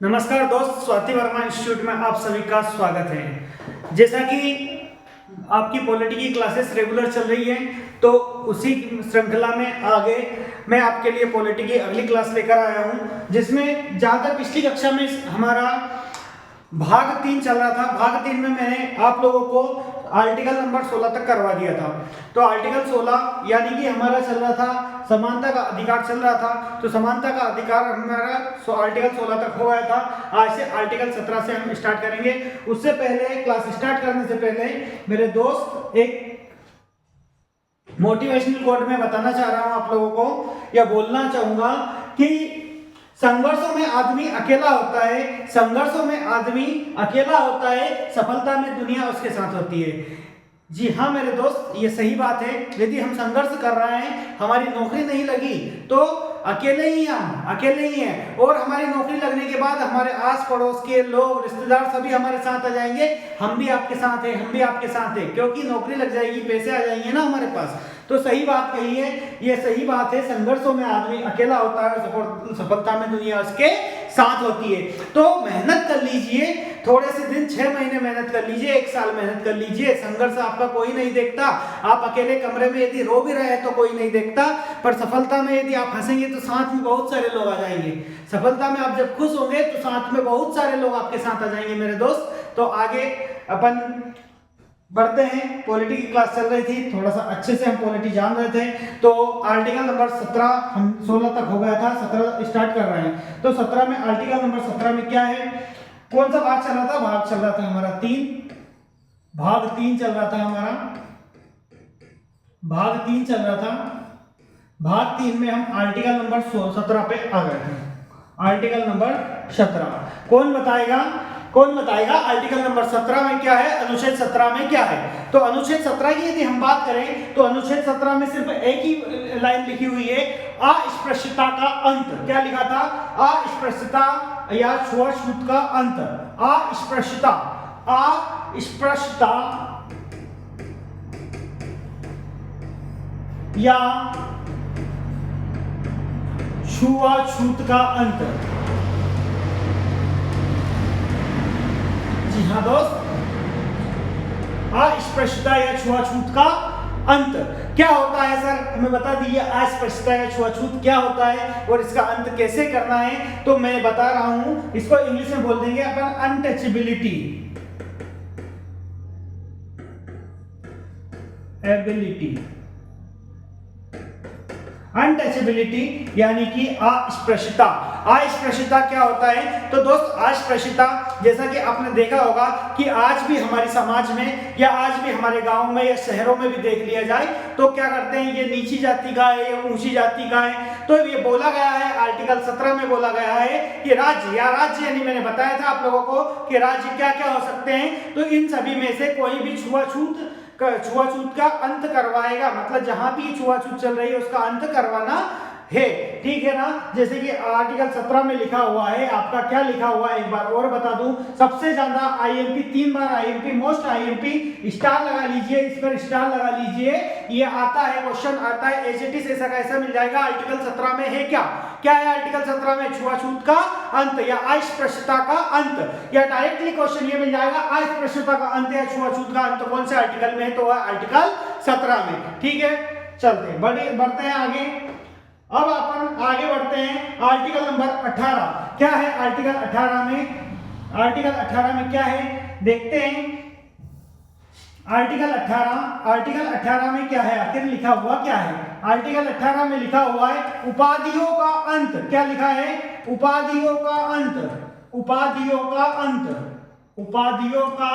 नमस्कार दोस्त, स्वाति वर्मा इंस्टीट्यूट में आप सभी का स्वागत है। जैसा कि आपकी पॉलिटी की क्लासेस रेगुलर चल रही हैं, तो उसी श्रृंखला में आगे मैं आपके लिए पॉलिटी की अगली क्लास लेकर आया हूं, जिसमें जहां तक पिछली कक्षा में हमारा भाग 3 चल रहा था। भाग 3 में मैंने आप लोगों को आर्टिकल नंबर 16 तक करवा दिया था। तो आर्टिकल 16 यानी कि हमारा चल रहा था समानता का अधिकार चल रहा था। तो समानता का अधिकार हमारा आर्टिकल 16 तक हो गया था। आज से आर्टिकल 17 से हम स्टार्ट करेंगे। उससे पहले, क्लास स्टार्ट करने से पहले मेरे दोस्त एक मोटिवेशनल कोट में बताना चाह रहा हूं आप लोगों को, या बोलना चाहूंगा कि संघर्षों में आदमी अकेला होता है, संघर्षों में आदमी अकेला होता है, सफलता में दुनिया उसके साथ होती है। जी हाँ मेरे दोस्त, ये सही बात है। यदि हम संघर्ष कर रहे हैं, हमारी नौकरी नहीं लगी, तो अकेले ही हैं, और हमारी नौकरी लगने के बाद हमारे आस पड़ोस के लोग, रिश्तेदार सभी हमारे साथ आ जाएंगे। हम भी आपके साथ हैं, हम भी आपके साथ हैं, क्योंकि नौकरी लग जाएगी, पैसे आ जाएंगे ना हमारे पास। तो सही बात कही है, ये सही बात है। संघर्षों में आदमी अकेला होता है, सफलता में दुनिया उसके साथ होती है। तो मेहनत कर लीजिए, थोड़े से दिन, 6 महीने मेहनत कर लीजिए, 1 साल मेहनत कर लीजिए। संघर्ष आपका कोई नहीं देखता। आप अकेले कमरे में यदि रो भी रहे हैं तो कोई नहीं देखता, पर सफलता में यदि आप हंसेंगे तो साथ में बहुत सारे लोग आ जाएंगे। सफलता में आप जब खुश होंगे तो साथ में बहुत सारे लोग आपके साथ आ जाएंगे मेरे दोस्त। तो आगे अपन बढ़ते हैं। पॉलिटी की क्लास चल रही थी, थोड़ा सा अच्छे से हम पॉलिटी जान रहे थे। तो आर्टिकल नंबर 17, हम 16 तक हो गया था, 17 स्टार्ट कर रहे हैं। तो 17 में, आर्टिकल नंबर 17 में क्या है, कौन सा भाग चल रहा था? भाग चल रहा था हमारा 3, भाग 3 चल रहा था हमारा, भाग 3 चल रहा था। भाग 3 में हम आर्टिकल नंबर 17 पे आ गए थे। आर्टिकल नंबर 17 कौन बताएगा आर्टिकल नंबर 17 में क्या है, अनुच्छेद 17 में क्या है? तो अनुच्छेद 17 की यदि हम बात करें तो अनुच्छेद 17 में सिर्फ एक ही लाइन लिखी हुई है, अस्पृश्यता का अंत। क्या लिखा था? अस्पृश्यता या छुआछूत का अंत। अस्पृश्यता या छुआछूत का अंत। जी हाँ दोस्त, अस्पृश्यता या छुआछूत का अंत क्या होता है सर? हमें बता दीजिए, अस्पृश्यता या छुआछूत क्या होता है और इसका अंत कैसे करना है? तो मैं बता रहा हूं, इसको इंग्लिश में बोल देंगे अपन अनटचेबिलिटी, अनटचेबिलिटी यानी कि अस्पृश्यता। अस्पृश्यता क्या होता है? तो दोस्त, अस्पृश्यता जैसा कि आपने देखा होगा कि आज भी हमारे समाज में, या आज भी हमारे गांव में या शहरों में भी देख लिया जाए तो क्या करते हैं, ये नीची जाति का है, ये ऊंची जाति का है। तो ये बोला गया है, आर्टिकल 17 में बोला गया है कि राज्य यानी मैंने बताया था आप लोगों को कि राज्य क्या क्या हो सकते हैं। तो इन सभी में से कोई भी छुआछूत का अंत करवाएगा, मतलब जहां भी छुआछूत चल रही है उसका अंत करवाना है, ठीक है ना? जैसे कि आर्टिकल 17 में लिखा हुआ है, आपका क्या लिखा हुआ है एक बार और बता दूं। सबसे ज्यादा आईएमपी, 3 बार आईएमपी, मोस्ट आईएमपी, स्टार लगा लीजिए, इस पर स्टार लगा लीजिए। ये आता है, क्वेश्चन आता है, एचएटीस ऐसा कैसा मिल जाएगा। आर्टिकल 17 में है क्या है आर्टिकल 17 में? छुआछूत का अंत या अस्पृश्यता का अंत, या डायरेक्टली क्वेश्चन ये मिल जाएगा, अस्पृश्यता का अंत या छुआछूत का अंत कौन से आर्टिकल में है? तो आर्टिकल 17 में, ठीक है। चलते बढ़ते हैं आगे। अब अपन आगे बढ़ते हैं आर्टिकल नंबर 18। क्या है आर्टिकल 18 में? आर्टिकल 18 में क्या है देखते हैं। आर्टिकल 18 में क्या है, आखिर लिखा हुआ क्या है? आर्टिकल 18 में लिखा हुआ है उपाधियों का अंत। क्या लिखा है? उपाधियों का अंत, उपाधियों का अंत, उपाधियों का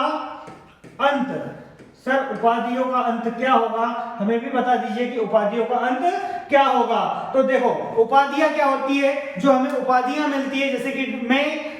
अंत। सर उपाधियों का अंत क्या होगा? हमें भी बता दीजिए कि उपाधियों का अंत क्या होगा। तो देखो, उपाधियां क्या होती है? जो हमें उपाधियां मिलती है, जैसे कि मैं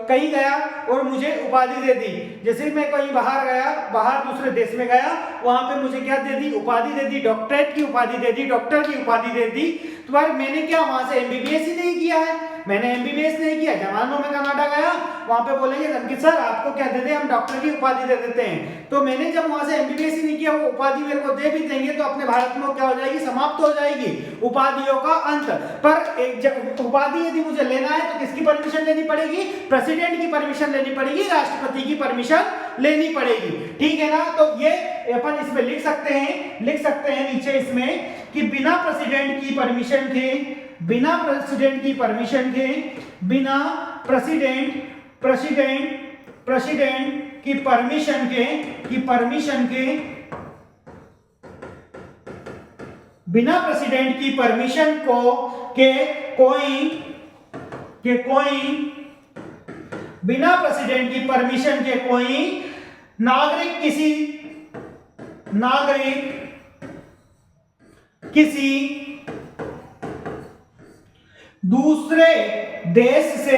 कहीं गया और मुझे उपाधि दे दी। जैसे मैं कहीं बाहर गया, बाहर दूसरे देश में गया, वहां पे मुझे क्या दे दी? उपाधि दे दी, डॉक्टरेट की उपाधि दे दी, डॉक्टर की उपाधि दे दी। पर मैंने क्या वहां से एमबीबीएस ही नहीं किया है, मैंने एमबीबीएस नहीं किया। जवानों में कनाडा गया, वहां पे बोलेंगे अंकित सर आपको क्या दे दे, हम डॉक्टर की उपाधि दे देते हैं। तो मैंने जब वहां से एमबीबीएस ही नहीं किया, वो उपाधि मेरे को दे भी देंगे तो अपने भारत में क्या हो जाएगी, समाप्त हो जाएगी, उपाधियों का अंत। पर एक उपाधि यदि मुझे लेना है तो किसकी परमिशन लेनी पड़ेगी, प्रेसिडेंट की परमिशन लेनी पड़ेगी, राष्ट्रपति की परमिशन लेनी पड़ेगी, ठीक है ना। तो ये अपन इसमें लिख सकते हैं नीचे इसमें कि बिना प्रेसिडेंट की परमिशन के, बिना प्रेसिडेंट की परमिशन के, बिना प्रेसिडेंट की परमिशन के, बिना प्रेसिडेंट की परमिशन बिना प्रेसिडेंट की परमिशन के कोई नागरिक किसी दूसरे देश से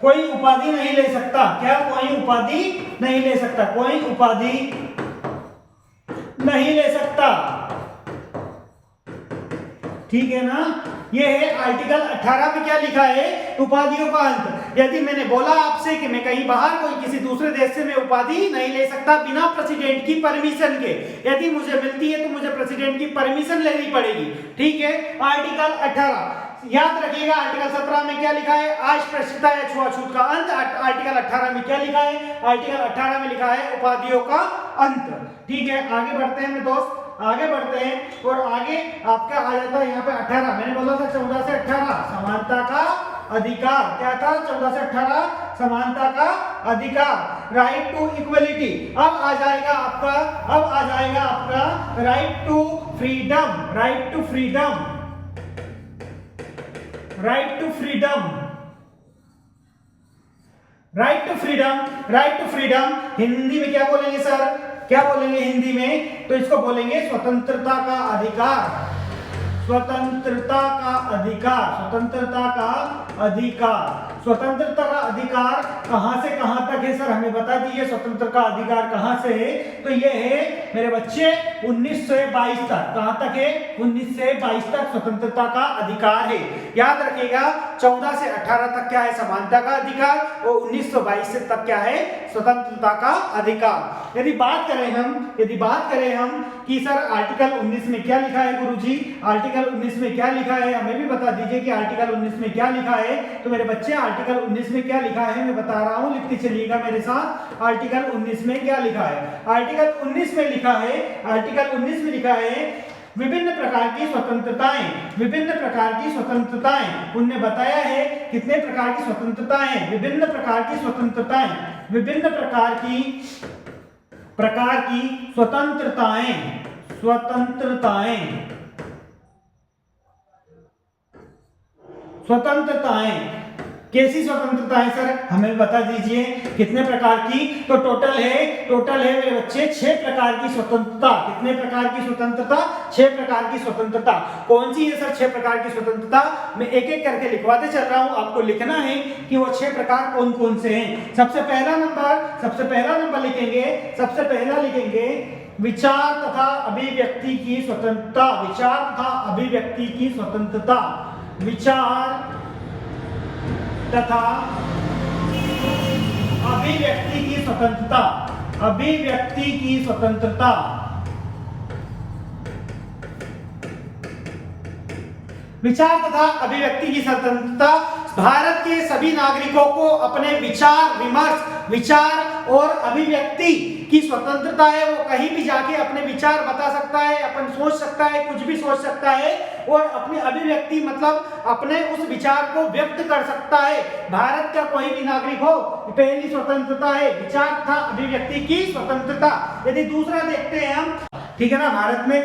कोई उपाधि नहीं ले सकता। क्या कोई उपाधि नहीं ले सकता, कोई उपाधि नहीं ले सकता, ठीक है ना। ये है आर्टिकल 18 में क्या लिखा है, उपाधियों का अंत। यदि मैंने बोला आपसे कि मैं कहीं बाहर कोई किसी दूसरे देश से मैं उपाधि नहीं ले सकता बिना प्रेसिडेंट की परमिशन के, यदि मुझे मिलती है तो मुझे प्रेसिडेंट की परमिशन लेनी पड़ेगी, ठीक है। आर्टिकल 18 याद रखिएगा। आर्टिकल 17 में क्या लिखा है, अस्पृश्यता या छुआछूत का अंत। आर्टिकल 18 में क्या लिखा है, आर्टिकल 18 में लिखा है उपाधियों का अंत, ठीक है। आगे बढ़ते हैं मेरे दोस्त, आगे बढ़ते हैं और आगे आपका आ जाता है यहाँ पे 18। मैंने बोला था 14 से 18 समानता का अधिकार, क्या था 14 से 18 समानता का अधिकार, राइट टू इक्वलिटी। अब आ जाएगा आपका right to freedom, right to freedom. Hindi में क्या बोलेंगे सर, क्या बोलेंगे हिंदी में, तो इसको बोलेंगे स्वतंत्रता का अधिकार, स्वतंत्रता का अधिकार कहां से कहां तक है सर, हमें बता दीजिए। स्वतंत्र का अधिकार कहां से है, तो ये है मेरे बच्चे 1922 तक। कहां तक है, 1922 तक स्वतंत्रता का अधिकार है। याद रखिएगा 14 से 18 तक क्या है, समानता का अधिकार, और 1922 से तक क्या है, स्वतंत्रता का अधिकार। यदि बात करें हम कि सर आर्टिकल 19 में क्या लिखा है गुरुजी, आर्टिकल 19 में क्या लिखा है, हमें भी बता दीजिए कि आर्टिकल 19 में क्या लिखा है। तो मेरे बच्चे आर्टिकल 19 में क्या लिखा है मैं बता रहा हूं, लिखते चलिएगा मेरे साथ। आर्टिकल 19 में क्या लिखा है, आर्टिकल 19 में लिखा है विभिन्न प्रकार की स्वतंत्रताएं। उनने बताया है कितने प्रकार की स्वतंत्रताएं, विभिन्न प्रकार की स्वतंत्रताएं, कैसी स्वतंत्रताएं सर, हमें बता दीजिए कितने प्रकार की। तो टोटल है मेरे बच्चे 6 प्रकार की स्वतंत्रता। कितने प्रकार की स्वतंत्रता, 6 प्रकार की स्वतंत्रता। कौन सी है सर 6 प्रकार की स्वतंत्रता, मैं एक एक करके लिखवाते चल रहा हूं, आपको लिखना है कि वो 6 प्रकार कौन कौन से हैं। सबसे पहला नंबर लिखेंगे विचार तथा अभिव्यक्ति की स्वतंत्रता, विचार तथा अभिव्यक्ति की स्वतंत्रता, विचार तथा अभिव्यक्ति की स्वतंत्रता, अभिव्यक्ति की स्वतंत्रता। विचार तथा अभिव्यक्ति की स्वतंत्रता भारत के सभी नागरिकों को अपने विचार विमर्श, विचार और अभिव्यक्ति की स्वतंत्रता है। वो कहीं भी जाके अपने विचार बता सकता है, अपन सोच सकता है, कुछ भी सोच सकता है, और अपनी अभिव्यक्ति मतलब अपने उस विचार को व्यक्त कर सकता है। भारत का कोई भी नागरिक हो, पहली स्वतंत्रता है विचार तथा अभिव्यक्ति की स्वतंत्रता। यदि दूसरा देखते हैं हम, ठीक है ना, भारत में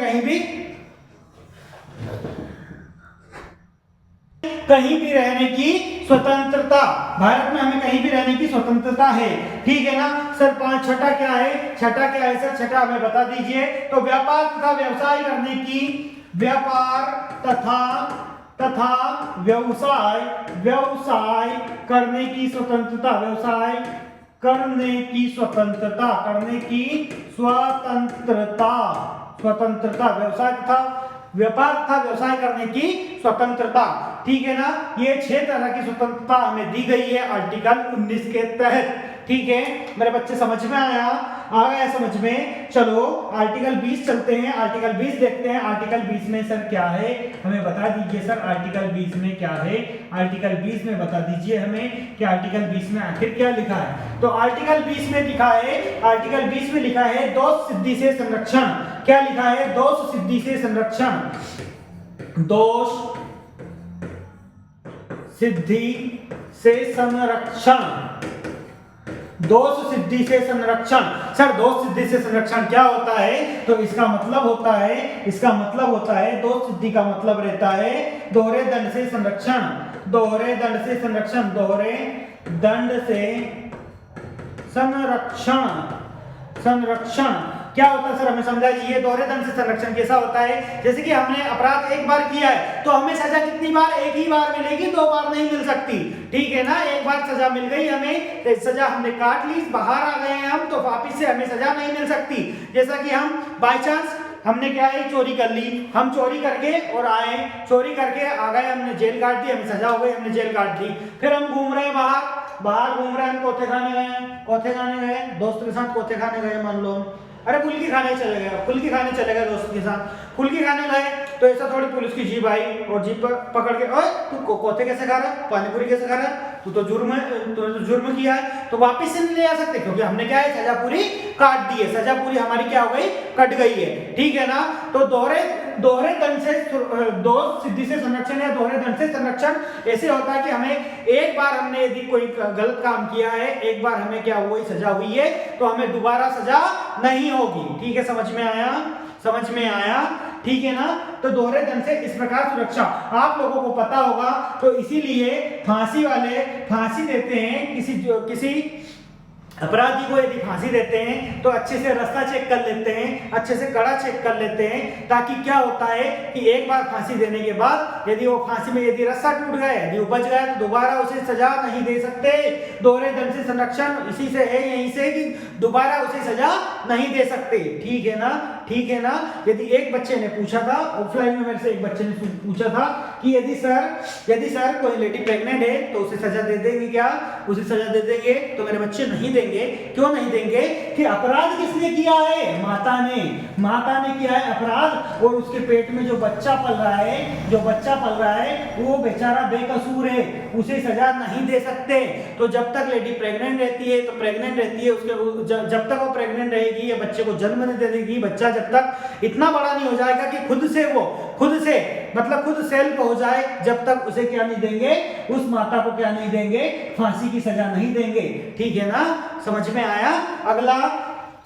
कहीं भी रहने की स्वतंत्रता, भारत में हमें कहीं भी रहने की स्वतंत्रता है, ठीक है ना सर। छठा क्या है सर, छठा हमें बता दीजिए। तो व्यापार तथा व्यवसाय करने की, व्यापार तथा तथा व्यवसाय व्यवसाय करने की स्वतंत्रता, व्यवसाय करने की स्वतंत्रता, करने की स्वतंत्रता, स्वतंत्रता, व्यवसाय तथा व्यापार तथा व्यवसाय करने की स्वतंत्रता। ठीक है ना, ये 6 तरह की स्वतंत्रता हमें दी गई है आर्टिकल 19 के तहत। ठीक है मेरे बच्चे, समझ में आया? आ गया समझ में? चलो आर्टिकल 20 चलते हैं, आर्टिकल 20 देखते हैं। आर्टिकल 20 में सर क्या है, हमें बता दीजिए सर, आर्टिकल 20 में क्या है? आर्टिकल 20 में बता दीजिए हमें कि आर्टिकल 20 में आखिर क्या लिखा है। तो आर्टिकल 20 में लिखा है, आर्टिकल 20 में लिखा है दोष सिद्धि से संरक्षण। क्या लिखा है? दोष सिद्धि से संरक्षण, दोष सिद्धि से संरक्षण, दोष सिद्धि से संरक्षण। सर दोष सिद्धि से संरक्षण क्या होता है? तो इसका मतलब होता है, इसका मतलब होता है, दोष सिद्धि का मतलब रहता है दोहरे दंड से संरक्षण, दोहरे दंड से संरक्षण, दोहरे दंड से संरक्षण, संरक्षण क्या होता है सर, हमें समझाइए। दोहरे दंड से संरक्षण कैसा होता है? जैसे कि हमने अपराध एक बार किया है तो हमें सजा कितनी बार? एक ही बार मिलेगी, 2 बार नहीं मिल सकती। ठीक है ना, एक बार सजा मिल गई हमें, तो सजा हमने काट ली, बाहर आ गए हैं हम, तो वापिस से हमें सजा नहीं मिल सकती। जैसा कि हम बाय चांस हमने क्या है, चोरी कर ली, हम चोरी करके और आए, चोरी करके आ गए, हमने जेल काट दी, हमें सजा हो गई, हमने जेल काट दी। फिर हम घूम रहे हैं बाहर घूम रहे हैं, हम कोथे खाने गए, कोथे खाने गए, दोस्त के साथ कोथे खाने गए मान लो, अरे फुल्की खाने चले गए, फुल्की खाने चले गए दोस्त के साथ, फुल्की खाने गए तो ऐसा थोड़ी पुलिस की जीप आई और जीप पकड़ के, ओए तू कोथे कैसे खा रहा है, पानीपुरी कैसे खा रहा है, तू तो जुर्म किया है, तो वापस से नहीं ले आ सकते क्योंकि हमने क्या है, सजा पूरी काट दी है, सजा पूरी हमारी क्या हो गई, कट गई है। ठीक है ना, तो दोहरे दंड से दोष सिद्धि से संरक्षण या दोहरे दंड से संरक्षण ऐसे होता है कि हमें एक बार हमने यदि कोई गलत काम किया है, एक बार हमें क्या हुई, सजा हुई है, तो हमें दोबारा सजा नहीं होगी। ठीक है, समझ में आया? समझ में आया? ठीक है ना, तो दोहरे दंड से इस प्रकार सुरक्षा आप लोगों को पता होगा, तो इसीलिए फांसी वाले फांसी देते हैं, किसी अपराधी को यदि फांसी देते हैं तो अच्छे से रास्ता चेक कर लेते हैं, अच्छे से कड़ा चेक कर लेते हैं, ताकि क्या होता है कि एक बार फांसी देने के बाद यदि वो फांसी में यदि रास्ता टूट गया, यदि वो बच गया, तो दोबारा उसे सजा नहीं दे सकते। दोहरे दंड से संरक्षण इसी से है, यहीं से कि दोबारा उसे सजा नहीं दे सकते। ठीक है ना, ठीक है ना। यदि एक बच्चे ने पूछा था ऑफलाइन में, मेरे से एक बच्चे ने पूछा था कि यदि सर कोई लेडी प्रेग्नेंट है तो उसे सजा दे देंगे क्या? उसे सजा दे देंगे? तो मेरे बच्चे नहीं देंगे। क्यों नहीं देंगे? कि अपराध किसने किया है? माता ने किया है अपराध, और उसके पेट में जो बच्चा पल रहा है वो बेचारा बेकसूर है, उसे सजा नहीं दे सकते। तो जब तक लेडी प्रेग्नेंट रहती है उसके जब तक वो प्रेग्नेंट रहेगी या बच्चे को जन्म नहीं दे देगी, बच्चा जब तक इतना बड़ा नहीं हो जाएगा कि खुद सेल्फ हो जाए, जब तक उसे क्या नहीं देंगे, उस माता को क्या नहीं देंगे, फांसी की सजा नहीं देंगे। ठीक है ना, समझ में आया? अगला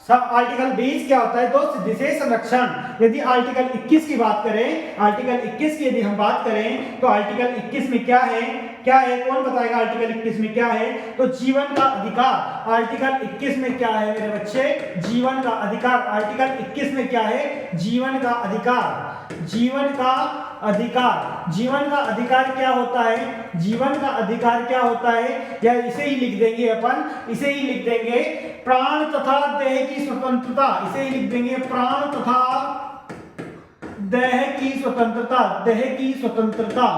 सब आर्टिकल 20 क्या होता है? दोष सिद्धि से संरक्षण। यदि आर्टिकल 21 की बात करें, आर्टिकल 21 की यदि हम बात करें तो आर्टिकल 21 में क्या है? कौन बताएगा आर्टिकल 21 में क्या है? तो जीवन का अधिकार। आर्टिकल 21 में क्या है मेरे बच्चे? जीवन का अधिकार। आर्टिकल 21 में क्या है? जीवन का अधिकार। जीवन का अधिकार क्या होता है? जीवन का अधिकार क्या होता है? या इसे ही लिख देंगे प्राण तथा देह की स्वतंत्रता। इसे ही लिख देंगे प्राण तथा देह की स्वतंत्रता।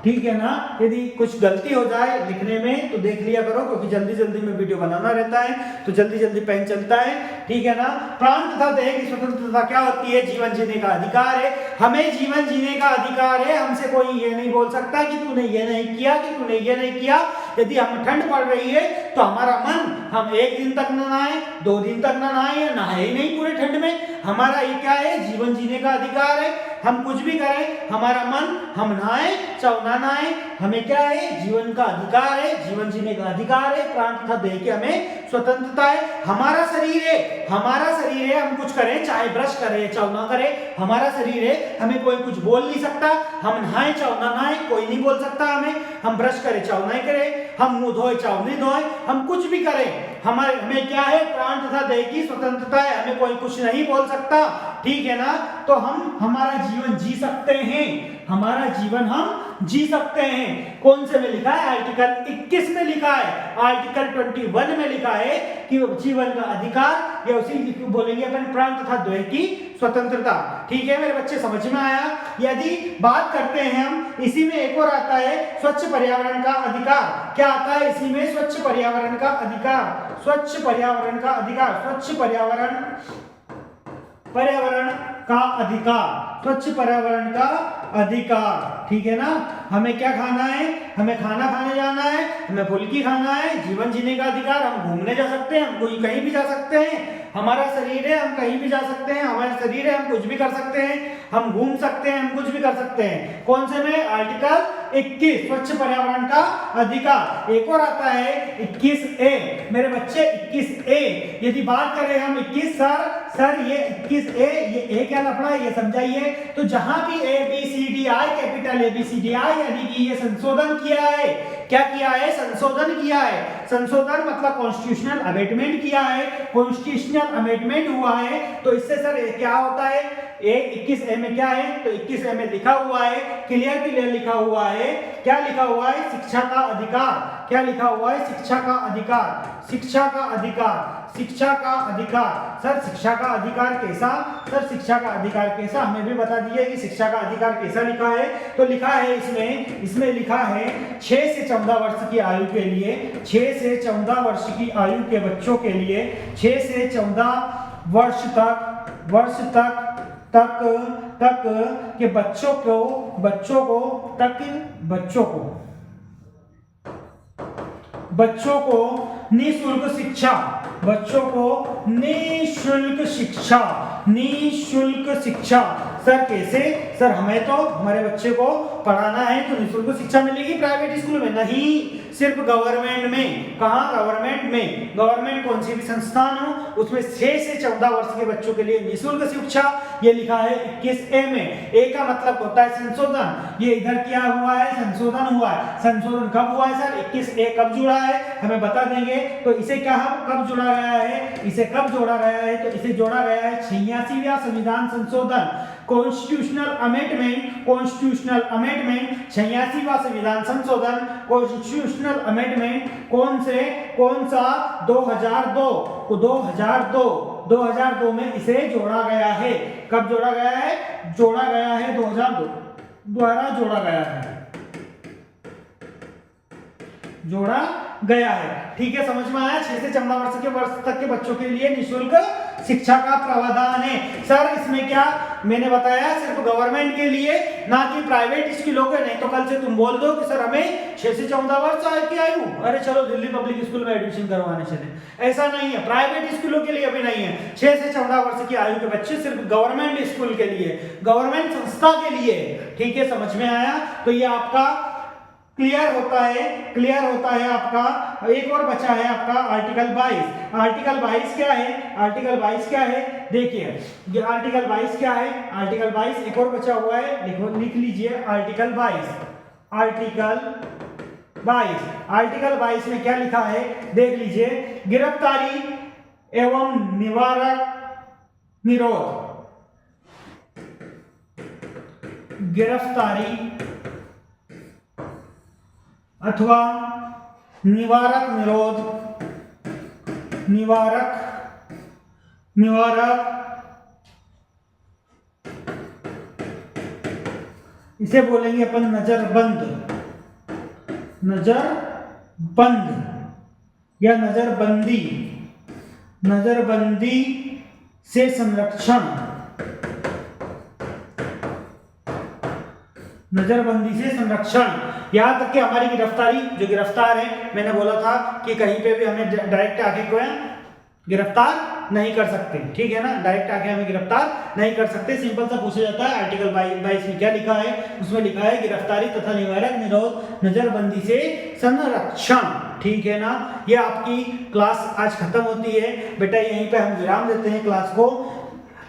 ठीक है ना। यदि कुछ गलती हो जाए लिखने में तो देख लिया करो, क्योंकि जल्दी में वीडियो बनाना रहता है तो जल्दी पेन चलता है। ठीक है ना। प्राण तथा देह की स्वतंत्रता क्या होती है? जीवन जीने का अधिकार है। हमें जीवन जीने का अधिकार है। हमसे कोई ये नहीं बोल सकता कि तूने ये नहीं किया, यदि हम ठंड पड़ रही है तो हमारा मन, हम 1 दिन तक न नहाए, 2 दिन तक न नहाए, या नहाए ही नहीं पूरे ठंड में, हमारा ये क्या है? जीवन जीने का अधिकार है। हम कुछ भी करें, हमारा मन, हम नहाए चाहे ना नहाए, हमें क्या है? जीवन का अधिकार है, जीवन जीने का अधिकार है। प्राण तथा देह की हमें स्वतंत्रता है। हमारा शरीर है, हम कुछ करें, चाहे ब्रश करें चाहे ना करें, हमारा शरीर है, हमें कोई कुछ बोल नहीं सकता। हम नहाए चाहे ना नहाए, कोई नहीं बोल सकता हमें। हम ब्रश करें चाहे ना करें, हम मुंह धोए चाहे नहीं धोए, हम कुछ भी करें, हमें क्या है, प्राण तथा देह की स्वतंत्रता है, हमें कोई कुछ नहीं बोल सकता, ठीक है ना। तो हम हमारा जीवन जी सकते हैं, हमारा जीवन हम जी सकते हैं। कौन से में लिखा है? आर्टिकल 21 में लिखा है, आर्टिकल 21 में लिखा है कि जीवन का अधिकार, या उसी बोलेंगे अपन प्राण तथा देह की स्वतंत्रता। ठीक है मेरे बच्चे, समझ में आया? यदि बात करते हैं हम, इसी में एक और आता है स्वच्छ पर्यावरण का अधिकार। क्या आता है इसी में? स्वच्छ पर्यावरण का अधिकार, स्वच्छ पर्यावरण का अधिकार, स्वच्छ पर्यावरण का अधिकार, स्वच्छ पर्यावरण का अधिकार, ठीक है ना। हमें क्या खाना है? हमें खाना खाने जाना है, हमें फुल्की खाना है, जीवन जीने का अधिकार, हम घूमने जा सकते हैं, हम कोई कहीं भी जा सकते हैं, हमारा शरीर है, हम कहीं भी जा सकते हैं, हमारा शरीर है, हम कुछ भी कर सकते हैं, हम घूम सकते हैं, हम कुछ भी कर सकते हैं। कौन से में? आर्टिकल 21, स्वच्छ पर्यावरण का अधिकार। एक और आता है 21A मेरे बच्चे, 21A। यदि बात करें हम 21 सर ये 21A, ये A क्या लफड़ा है ये समझाइए। तो जहां भी ABCDI, कैपिटल ABCDI, यानी कि ये संशोधन किया है। क्या किया है? संशोधन किया है। संशोधन मतलब कॉन्स्टिट्यूशनल अमेंडमेंट किया है, कॉन्स्टिट्यूशनल अमेंडमेंट हुआ है। तो इससे सर क्या होता है? 21A में क्या है? तो 21A में लिखा हुआ है, क्लियर लिखा हुआ है। क्या लिखा हुआ है? शिक्षा का अधिकार। क्या लिखा हुआ है? शिक्षा का अधिकार, शिक्षा का अधिकार, शिक्षा का अधिकार। सर शिक्षा का अधिकार कैसा? सर शिक्षा का अधिकार कैसा, हमें भी बता दीजिए कि शिक्षा का अधिकार कैसा लिखा है। तो लिखा है इसमें लिखा है 6 से 14 वर्ष की आयु के लिए, 6 से 14 वर्ष की आयु के बच्चों के लिए, 6 से 14 वर्ष तक के बच्चों को निःशुल्क शिक्षा, बच्चों को निःशुल्क शिक्षा। सर कैसे? सर हमें तो हमारे बच्चे को पढ़ाना है तो निःशुल्क शिक्षा मिलेगी प्राइवेट स्कूल में नहीं, सिर्फ गवर्नमेंट में। कहाँ? गवर्नमेंट में। गवर्नमेंट कौन सी भी संस्थान हो उसमें 6 से 14 वर्ष के बच्चों के लिए निःशुल्क शिक्षा, ये लिखा है 21A में। ए का मतलब होता है संशोधन, ये इधर क्या हुआ है? संशोधन हुआ है। संशोधन कब हुआ है सर? 21A कब जुड़ा है हमें बता देंगे। तो इसे क्या कब जोड़ा गया है? इसे कब जोड़ा गया है? तो इसे जोड़ा गया है 86वां संविधान संशोधन, कॉन्स्टिट्यूशनल अमेंडमेंट, 86वां संविधान संशोधन, कॉन्स्टिट्यूशनल अमेंडमेंट। कौन सा? 2002 में इसे जोड़ा गया है। कब जोड़ा गया है? जोड़ा गया है 2002 द्वारा जोड़ा गया है। ठीक है, समझ में आया? 6 से 14 वर्ष तक के बच्चों के लिए निःशुल्क शिक्षा का प्रावधान है। सर इसमें क्या मैंने बताया? सिर्फ गवर्नमेंट के लिए, ना कि प्राइवेट स्कूलों के। नहीं तो कल से तुम बोल दो कि सर हमें 6 से 14 वर्ष की आयु, अरे चलो दिल्ली पब्लिक स्कूल में एडमिशन करवाने चले। ऐसा नहीं है, प्राइवेट स्कूलों के लिए अभी नहीं है। 6 से 14 वर्ष की आयु के बच्चे सिर्फ गवर्नमेंट स्कूल के लिए, गवर्नमेंट संस्था के लिए। ठीक है, समझ में आया? तो ये आपका क्लियर होता है आपका। एक और बचा है आपका आर्टिकल 22। आर्टिकल 22 क्या है? देखिए आर्टिकल 22 क्या है? आर्टिकल 22 एक और बचा हुआ है, लिख लीजिए आर्टिकल 22 में क्या लिखा है देख लीजिए। गिरफ्तारी एवं गिरफ्तारी अथवा निवारक इसे बोलेंगे अपन नजरबंद या नजरबंदी से संरक्षण, यहाँ तक कि हमारी गिरफ्तारी, जो गिरफ्तार है, मैंने बोला था कि कहीं पे भी हमें डायरेक्ट आके कोई गिरफ्तार नहीं कर सकते। ठीक है ना, डायरेक्ट आके हमें गिरफ्तार नहीं कर सकते। सिंपल सा पूछा जाता है आर्टिकल 22 में क्या लिखा है? उसमें लिखा है गिरफ्तारी तथा निवारक निरोध नजरबंदी से संरक्षण। ठीक है ना, ये आपकी क्लास आज खत्म होती है बेटा, यहीं पे हम विराम देते हैं क्लास को।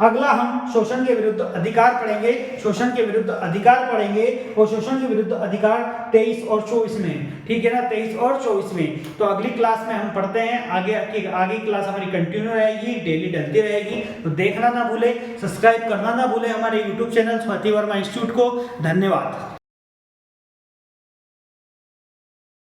अगला हम शोषण के विरुद्ध अधिकार पढ़ेंगे। शोषण के विरुद्ध अधिकार पढ़ेंगे और शोषण के विरुद्ध अधिकार 23 और 24 में, ठीक है ना, 23 और 24 में। तो अगली क्लास में हम पढ़ते हैं, आगे क्लास हमारी कंटिन्यू रहेगी, डेली डलती रहेगी। तो देखना ना भूले, सब्सक्राइब करना ना भूले हमारे YouTube channel Swati Verma institute को। धन्यवाद।